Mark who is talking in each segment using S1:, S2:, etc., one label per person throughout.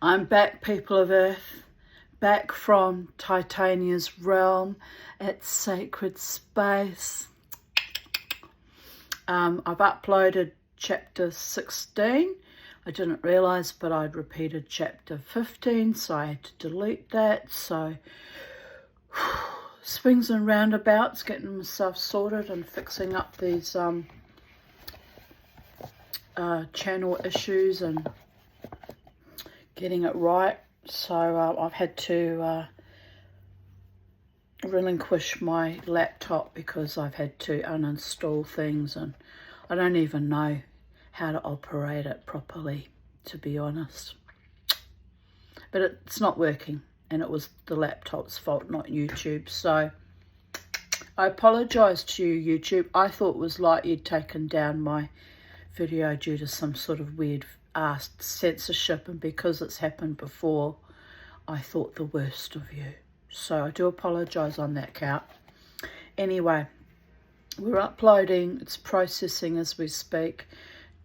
S1: I'm back, people of Earth, back from Titania's realm at Sacred Space. I've uploaded chapter 16. I didn't realise, but I'd repeated chapter 15, so I had to delete that. So, swings and roundabouts, getting myself sorted and fixing up these channel issues and getting it right. So I've had to relinquish my laptop because I've had to uninstall things, and I don't even know how to operate it properly, to be honest. But it's not working, and it was the laptop's fault, not YouTube. So I apologise to you, YouTube. I thought it was like you'd taken down my video due to some sort of weird censorship, and because it's happened before, I thought the worst of you. So I do apologise on that count. Anyway, we're uploading, it's processing as we speak,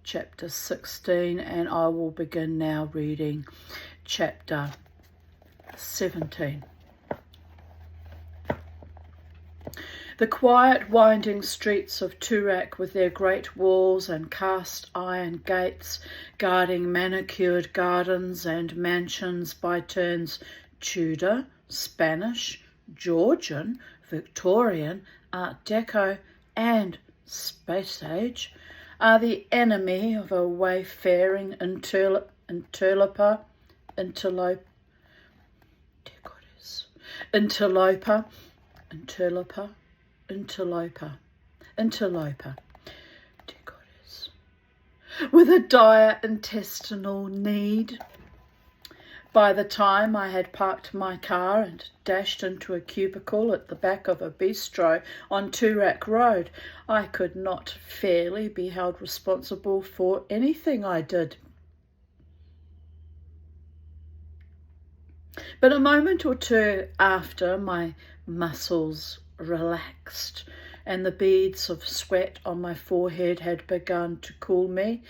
S1: chapter 16, and I will begin now reading chapter 17. The quiet winding streets of Toorak, with their great walls and cast iron gates guarding manicured gardens and mansions by turns Tudor, Spanish, Georgian, Victorian, Art Deco and Space Age, are the enemy of a wayfaring interloper, with a dire intestinal need. By the time I had parked my car and dashed into a cubicle at the back of a bistro on Toorak Road, I could not fairly be held responsible for anything I did. But a moment or two after, my muscles relaxed and the beads of sweat on my forehead had begun to cool me.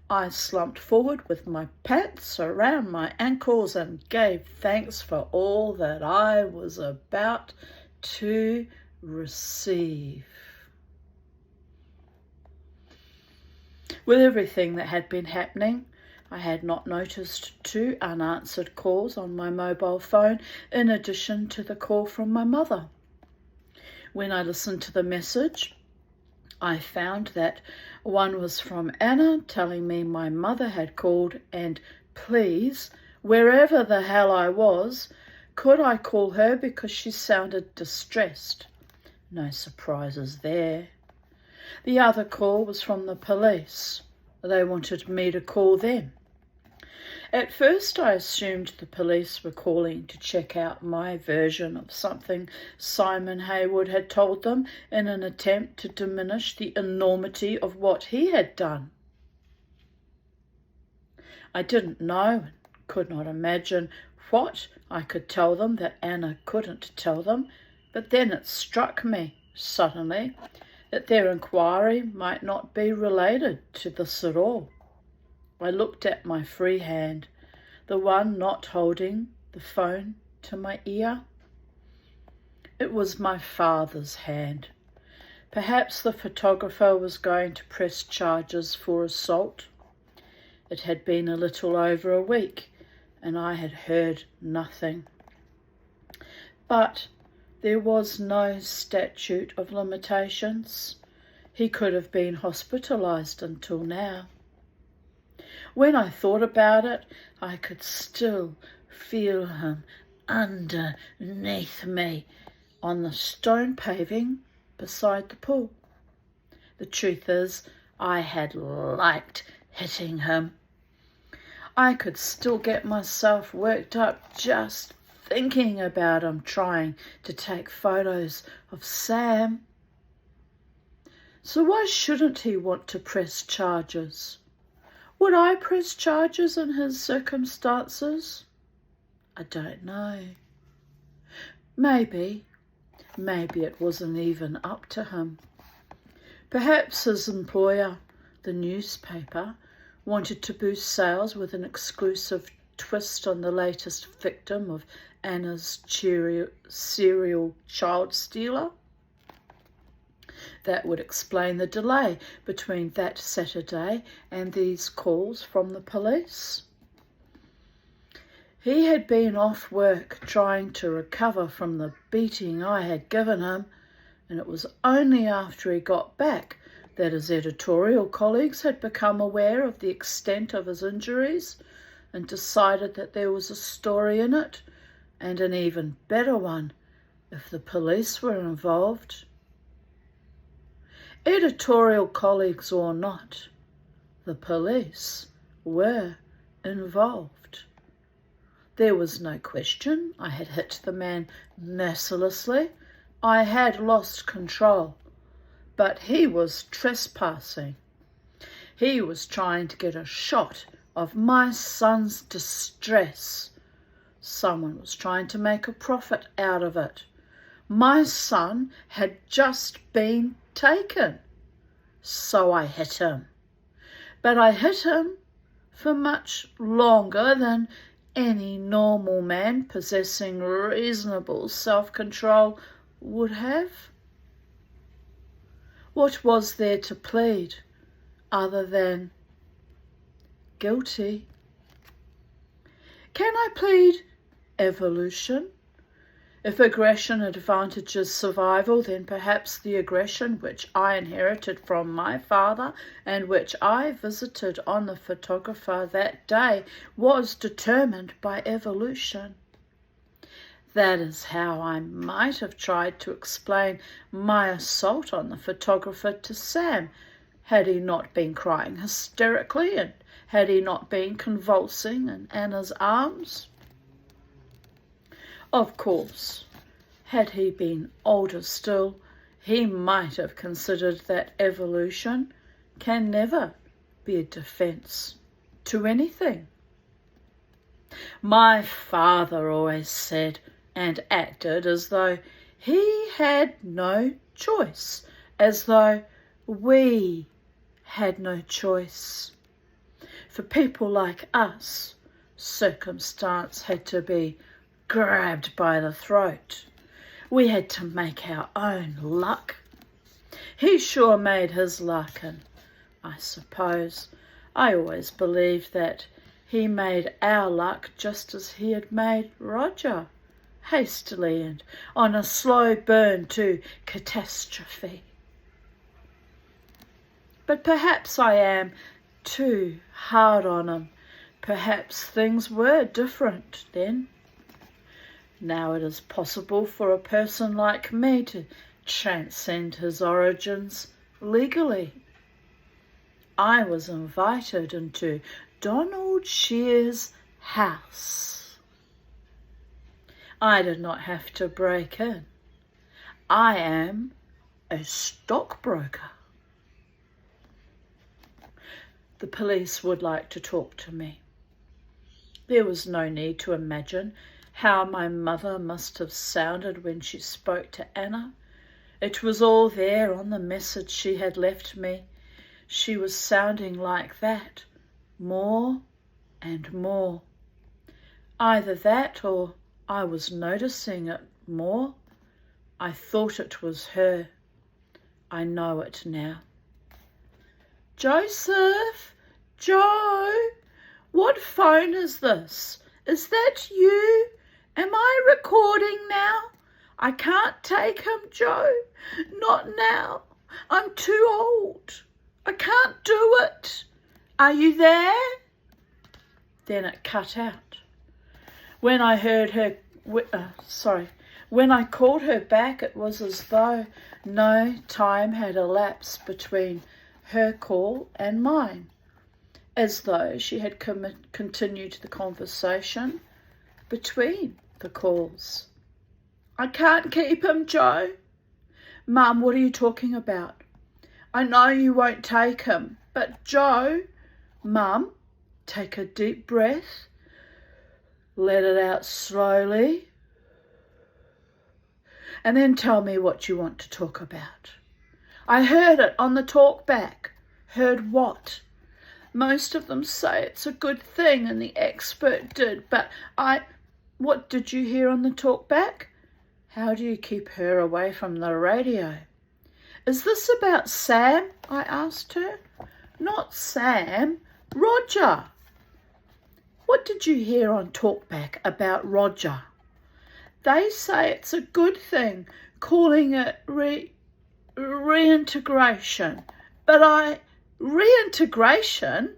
S1: I slumped forward with my pants around my ankles and gave thanks for all that I was about to receive. With everything that had been happening, I had not noticed 2 unanswered calls on my mobile phone, in addition to the call from my mother. When I listened to the message, I found that one was from Anna telling me my mother had called and, please, wherever the hell I was, could I call her because she sounded distressed. No surprises there. The other call was from the police. They wanted me to call them. At first I assumed the police were calling to check out my version of something Simon Hayward had told them in an attempt to diminish the enormity of what he had done. I didn't know and could not imagine what I could tell them that Anna couldn't tell them, but then it struck me suddenly that their inquiry might not be related to this at all. I looked at my free hand, the one not holding the phone to my ear. It was my father's hand. Perhaps the photographer was going to press charges for assault. It had been a little over a week, and I had heard nothing. But there was no statute of limitations. He could have been hospitalised until now. When I thought about it, I could still feel him underneath me on the stone paving beside the pool. The truth is, I had liked hitting him. I could still get myself worked up just thinking about him trying to take photos of Sam. So why shouldn't he want to press charges? Would I press charges in his circumstances? I don't know. Maybe it wasn't even up to him. Perhaps his employer, the newspaper, wanted to boost sales with an exclusive twist on the latest victim of Anna's serial child stealer. That would explain the delay between that Saturday and these calls from the police. He had been off work trying to recover from the beating I had given him, and it was only after he got back that his editorial colleagues had become aware of the extent of his injuries and decided that there was a story in it, and an even better one if the police were involved. Editorial colleagues or not, the police were involved. There was no question I had hit the man mercilessly. I had lost control, but he was trespassing. He was trying to get a shot of my son's distress. Someone was trying to make a profit out of it. My son had just been taken, so I hit him. But I hit him for much longer than any normal man possessing reasonable self-control would have. What was there to plead other than guilty? Can I plead evolution? If aggression advantages survival, then perhaps the aggression which I inherited from my father and which I visited on the photographer that day was determined by evolution. That is how I might have tried to explain my assault on the photographer to Sam, had he not been crying hysterically and had he not been convulsing in Anna's arms. Of course, had he been older still, he might have considered that evolution can never be a defence to anything. My father always said and acted as though he had no choice, as though we had no choice. For people like us, circumstance had to be grabbed by the throat. We had to make our own luck. He sure made his luck, and I suppose I always believed that he made our luck just as he had made Roger, hastily and on a slow burn to catastrophe. But perhaps I am too hard on him. Perhaps things were different then. Now it is possible for a person like me to transcend his origins legally. I was invited into Donald Shear's house. I did not have to break in. I am a stockbroker. The police would like to talk to me. There was no need to imagine how my mother must have sounded when she spoke to Anna. It was all there on the message she had left me. She was sounding like that, more and more. Either that or I was noticing it more. I thought it was her. I know it now. Joseph! Joe! What phone is this? Is that you? Am I recording now? I can't take him, Joe. Not now. I'm too old. I can't do it. Are you there? Then it cut out. When I heard her, when I called her back, it was as though no time had elapsed between her call and mine, as though she had continued the conversation between the calls. I can't keep him, Joe. Mum, what are you talking about? I know you won't take him, but Joe, Mum, take a deep breath. Let it out slowly. And then tell me what you want to talk about. I heard it on the talk back. Heard what? Most of them say it's a good thing and the expert did, but What did you hear on the talkback? How do you keep her away from the radio? Is this about Sam? I asked her. Not Sam, Roger. What did you hear on talkback about Roger? They say it's a good thing, calling it reintegration. But reintegration?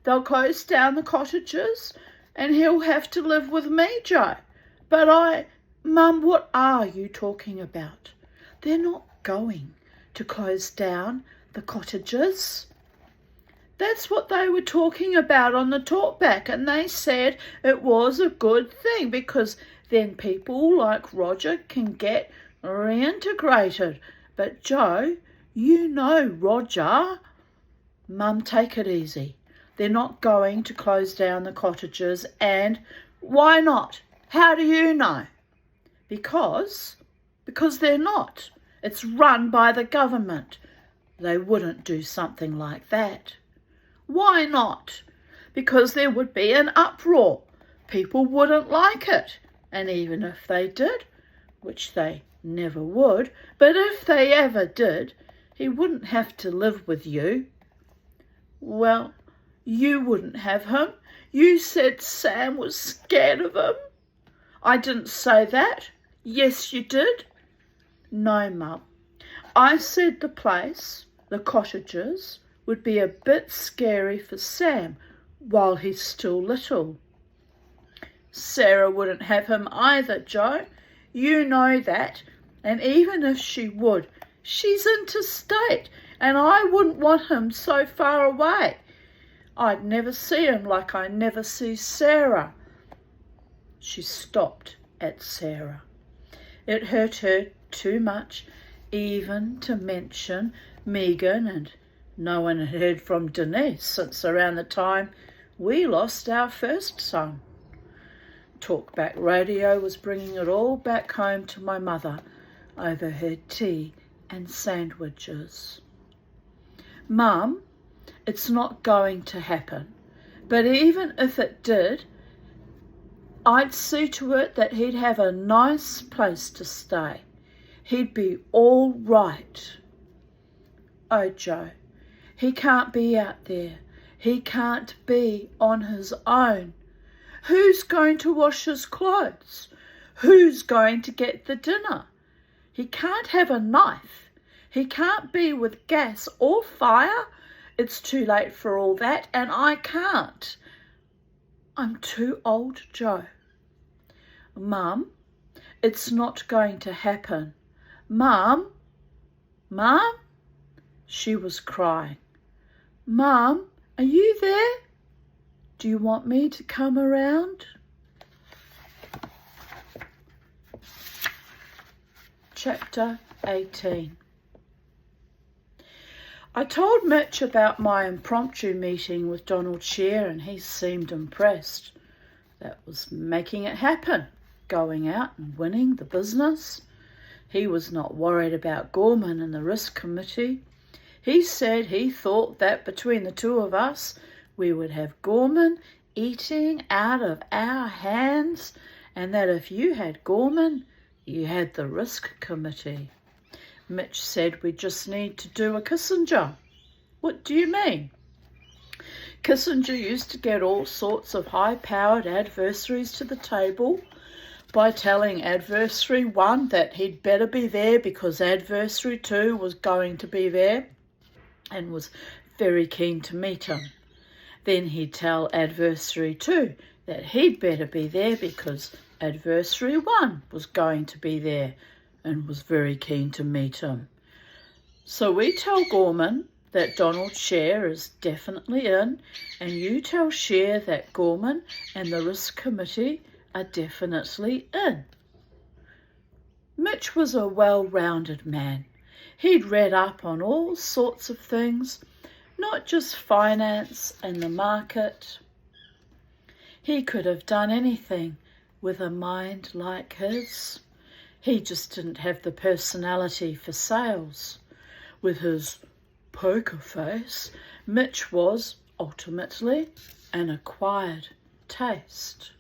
S1: They'll close down the cottages and he'll have to live with me, Joe. But Mum, what are you talking about? They're not going to close down the cottages. That's what they were talking about on the talkback, and they said it was a good thing because then people like Roger can get reintegrated. But Joe, you know Roger. Mum, take it easy. They're not going to close down the cottages, and why not? How do you know? Because they're not. It's run by the government. They wouldn't do something like that. Why not? Because there would be an uproar. People wouldn't like it. And even if they did, which they never would, but if they ever did, he wouldn't have to live with you. Well, you wouldn't have him. You said Sam was scared of him. I didn't say that. Yes, you did. No, Mum. I said the place, the cottages, would be a bit scary for Sam while he's still little. Sarah wouldn't have him either, Joe. You know that. And even if she would, she's interstate, and I wouldn't want him so far away. I'd never see him like I never see Sarah. She stopped at Sarah. It hurt her too much even to mention Megan, and no one had heard from Denise since around the time we lost our first son. Talkback radio was bringing it all back home to my mother over her tea and sandwiches. Mum, it's not going to happen, but even if it did, I'd see to it that he'd have a nice place to stay. He'd be all right. Oh, Joe, he can't be out there. He can't be on his own. Who's going to wash his clothes? Who's going to get the dinner? He can't have a knife. He can't be with gas or fire. It's too late for all that, and I can't. I'm too old, Joe. Mum, it's not going to happen. Mum? Mum? She was crying. Mum, are you there? Do you want me to come around? Chapter 18. I told Mitch about my impromptu meeting with Donald Shear, and he seemed impressed. That was making it happen, going out and winning the business. He was not worried about Gorman and the risk committee. He said he thought that between the two of us, we would have Gorman eating out of our hands, and that if you had Gorman, you had the risk committee. Mitch said we just need to do a Kissinger. What do you mean? Kissinger used to get all sorts of high-powered adversaries to the table by telling adversary 1 that he'd better be there because adversary 2 was going to be there and was very keen to meet him. Then he'd tell adversary 2 that he'd better be there because adversary 1 was going to be there and was very keen to meet him. So we tell Gorman that Donald Shear is definitely in, and you tell Shear that Gorman and the risk committee are definitely in. Mitch was a well-rounded man. He'd read up on all sorts of things, not just finance and the market. He could have done anything with a mind like his. He just didn't have the personality for sales. With his poker face, Mitch was ultimately an acquired taste.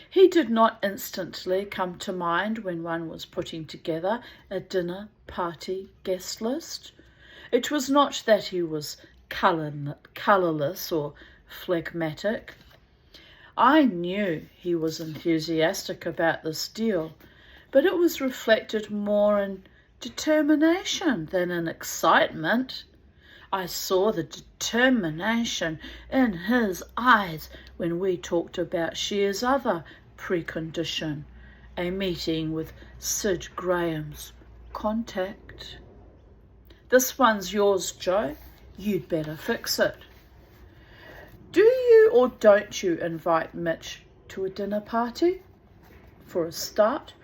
S1: He did not instantly come to mind when one was putting together a dinner party guest list. It was not that he was colourless or phlegmatic. I knew he was enthusiastic about this deal, but it was reflected more in determination than in excitement. I saw the determination in his eyes when we talked about Shear's other precondition, a meeting with Sid Graham's contact. This one's yours, Joe. You'd better fix it. Do you or don't you invite Mitch to a dinner party? For a start,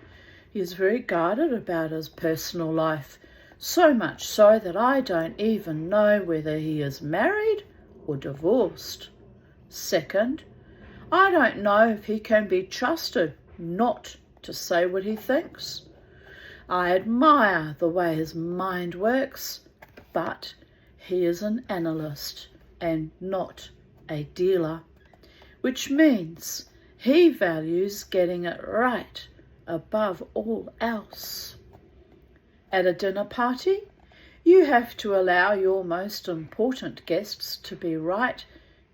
S1: he is very guarded about his personal life, so much so that I don't even know whether he is married or divorced. Second, I don't know if he can be trusted not to say what he thinks. I admire the way his mind works, but he is an analyst and not a dealer, which means he values getting it right above all else. At a dinner party, you have to allow your most important guests to be right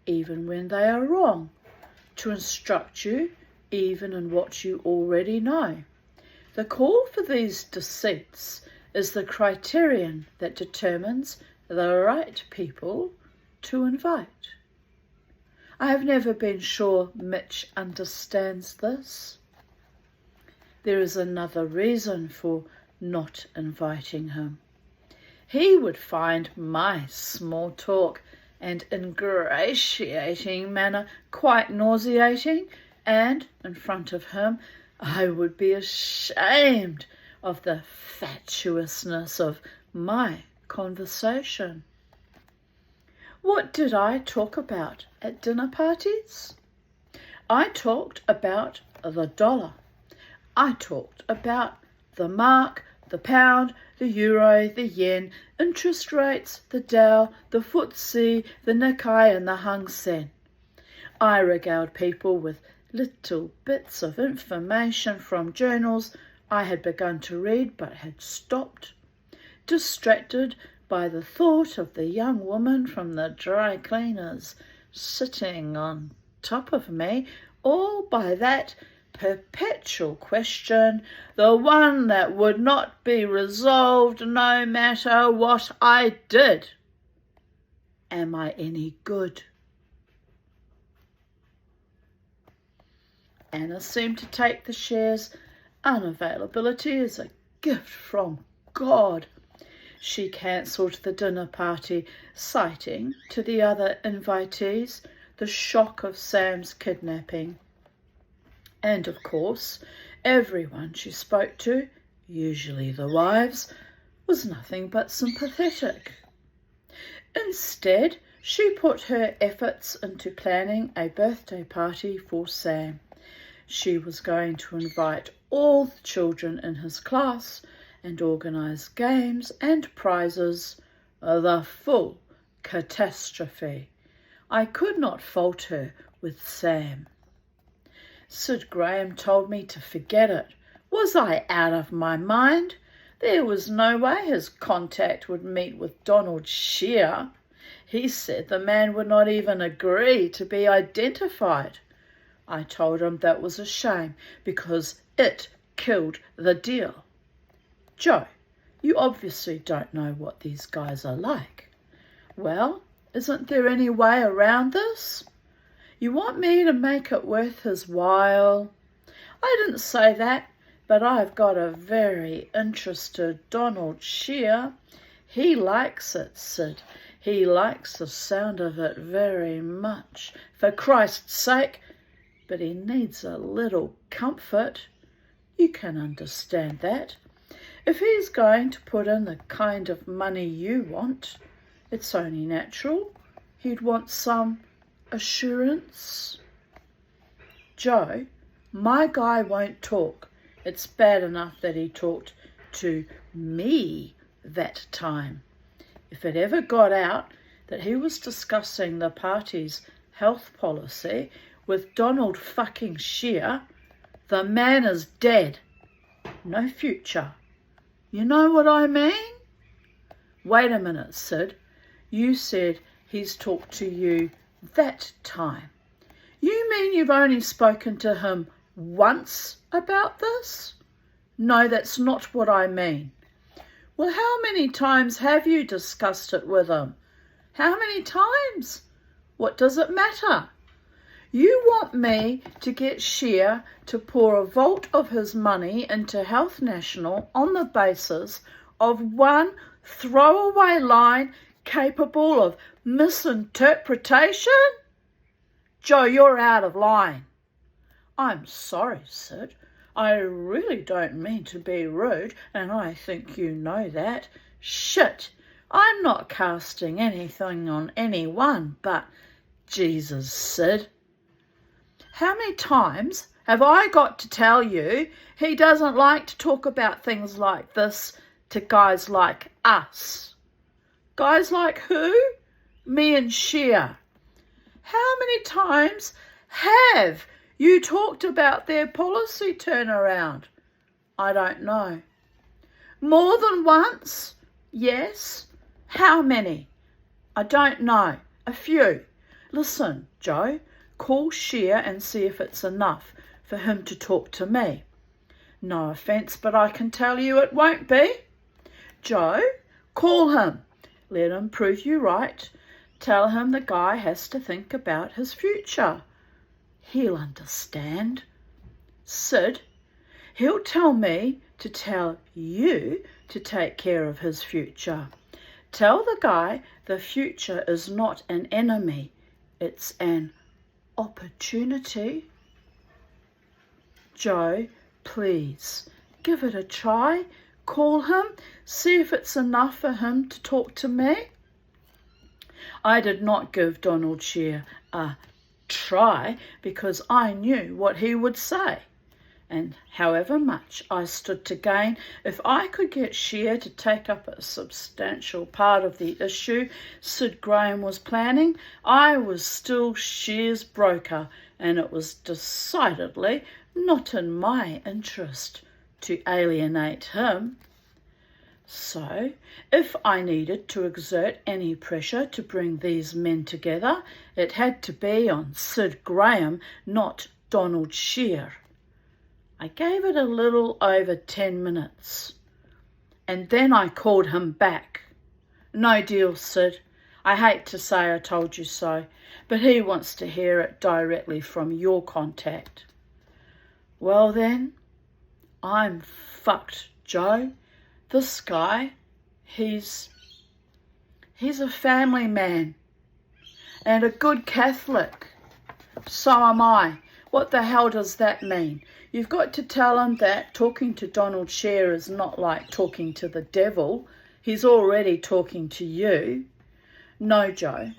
S1: even when they are wrong, to instruct you even in what you already know. The call for these deceits is the criterion that determines the right people to invite. I have never been sure Mitch understands this. There is another reason for not inviting him. He would find my small talk and ingratiating manner quite nauseating, and in front of him I would be ashamed of the fatuousness of my conversation. What did I talk about at dinner parties? I talked about the dollar. I talked about the mark, the pound, the euro, the yen, interest rates, the Dow, the FTSE, the Nikkei and the Hang Seng. I regaled people with little bits of information from journals I had begun to read but had stopped, distracted by the thought of the young woman from the dry cleaners sitting on top of me, or by that perpetual question, the one that would not be resolved no matter what I did. Am I any good? Anna seemed to take the Shear's unavailability as a gift from God. She cancelled the dinner party, citing to the other invitees the shock of Sam's kidnapping. And of course, everyone she spoke to, usually the wives, was nothing but sympathetic. Instead, she put her efforts into planning a birthday party for Sam. She was going to invite all the children in his class and organise games and prizes, the full catastrophe. I could not fault her with Sam. Sid Graham told me to forget it. Was I out of my mind? There was no way his contact would meet with Donald Shear. He said the man would not even agree to be identified. I told him that was a shame because it killed the deal. Joe, you obviously don't know what these guys are like. Well, isn't there any way around this? You want me to make it worth his while? I didn't say that, but I've got a very interested Donald Shear. He likes it, Sid. He likes the sound of it very much. For Christ's sake, but he needs a little comfort. You can understand that. If he's going to put in the kind of money you want, it's only natural he'd want some assurance. Joe, my guy won't talk. It's bad enough that he talked to me that time. If it ever got out that he was discussing the party's health policy with Donald fucking Scheer, the man is dead. No future. You know what I mean? Wait a minute, Sid. You said he's talked to you that time. You mean you've only spoken to him once about this? No, that's not what I mean. Well, how many times have you discussed it with him? How many times? What does it matter? You want me to get Scheer to pour a vault of his money into Health National on the basis of one throwaway line capable of misinterpretation? Joe, you're out of line. I'm sorry, Sid. I really don't mean to be rude, and I think you know that. Shit, I'm not casting anything on anyone, but Jesus, Sid. How many times have I got to tell you he doesn't like to talk about things like this to guys like us? Guys like who? Me and Scheer. How many times have you talked about their policy turnaround? I don't know. More than once? Yes. How many? I don't know. A few. Listen, Joe, call Scheer and see if it's enough for him to talk to me. No offence, but I can tell you it won't be. Joe, call him. Let him prove you right. Tell him the guy has to think about his future. He'll understand. Sid, he'll tell me to tell you to take care of his future. Tell the guy the future is not an enemy, it's an opportunity. Joe, please, give it a try. Call him, see if it's enough for him to talk to me. I did not give Donald Scheer a try because I knew what he would say. And however much I stood to gain, if I could get Scheer to take up a substantial part of the issue Sid Graham was planning, I was still Scheer's broker, and it was decidedly not in my interest to alienate him. So, if I needed to exert any pressure to bring these men together, it had to be on Sid Graham, not Donald Scheer. I gave it a little over 10 minutes, and then I called him back. No deal, Sid. I hate to say I told you so, but he wants to hear it directly from your contact. Well then, I'm fucked, Joe. This guy, he's a family man and a good Catholic. So am I. What the hell does that mean? You've got to tell him that talking to Donald Scheer is not like talking to the devil. He's already talking to you. No, Joe.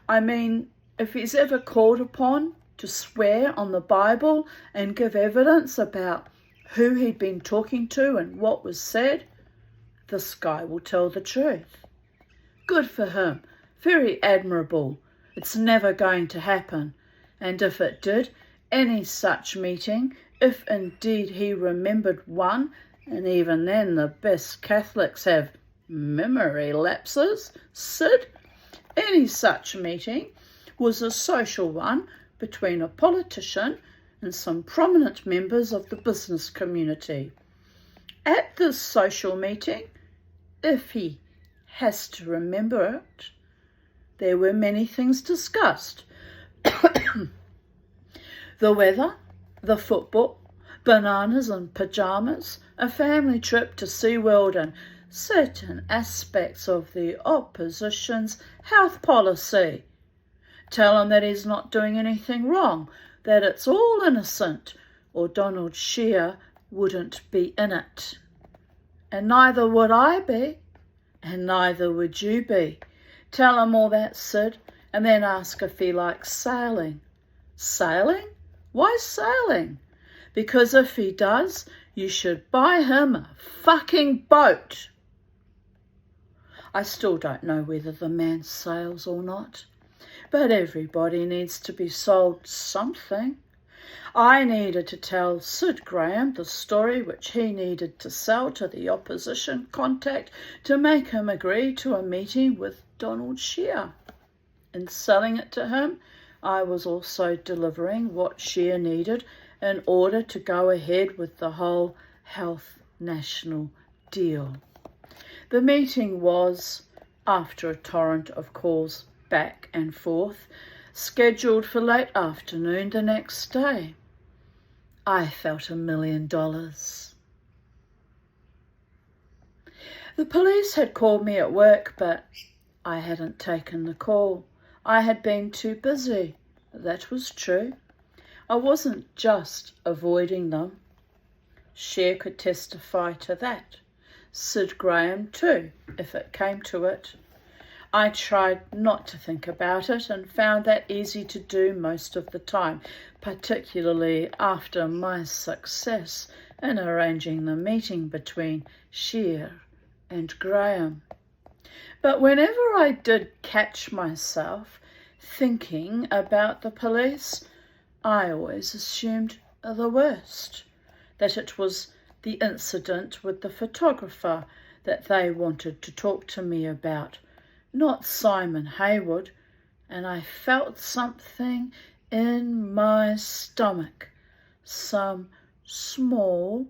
S1: I mean, if he's ever called upon to swear on the Bible and give evidence about who he'd been talking to and what was said, this guy will tell the truth. Good for him. Very admirable. It's never going to happen. And if it did, any such meeting, if indeed he remembered one, and even then the best Catholics have memory lapses, Sid, any such meeting was a social one between a politician and some prominent members of the business community. At this social meeting, if he has to remember it, there were many things discussed. The weather, the football, bananas and pyjamas, a family trip to SeaWorld and certain aspects of the opposition's health policy. Tell him that he's not doing anything wrong, that it's all innocent, or Donald Scheer wouldn't be in it. And neither would I be, and neither would you be. Tell him all that, Sid, and then ask if he likes sailing. Sailing? Why sailing? Because if he does, you should buy him a fucking boat. I still don't know whether the man sails or not, but everybody needs to be sold something. I needed to tell Sid Graham the story which he needed to sell to the opposition contact to make him agree to a meeting with Donald Shear. In selling it to him, I was also delivering what Shear needed in order to go ahead with the whole Health National deal. The meeting was, after a torrent of calls back and forth, scheduled for late afternoon the next day. I felt $1 million. The police had called me at work, but I hadn't taken the call. I had been too busy. That was true. I wasn't just avoiding them. Shear could testify to that. Sid Graham too, if it came to it. I tried not to think about it and found that easy to do most of the time, particularly after my success in arranging the meeting between Shear and Graham. But whenever I did catch myself thinking about the police, I always assumed the worst, that it was the incident with the photographer that they wanted to talk to me about, not Simon Hayward, and I felt something in my stomach, some small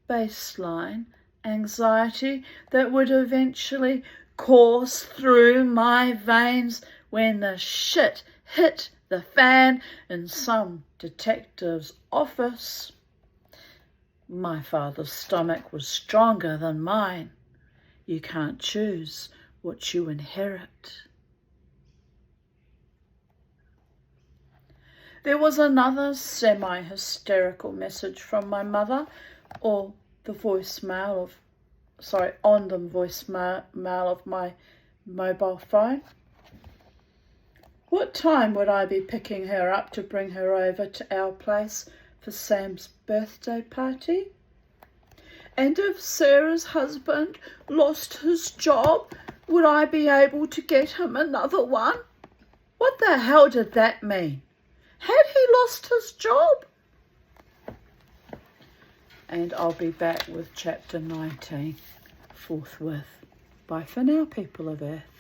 S1: baseline anxiety that would eventually course through my veins when the shit hit the fan in some detective's office. My father's stomach was stronger than mine. You can't choose what you inherit. There was another semi-hysterical message from my mother, on the voicemail of my mobile phone. What time would I be picking her up to bring her over to our place for Sam's birthday party? And if Sarah's husband lost his job, would I be able to get him another one? What the hell did that mean? Had he lost his job? And I'll be back with chapter 19 forthwith. Bye for now, people of Earth.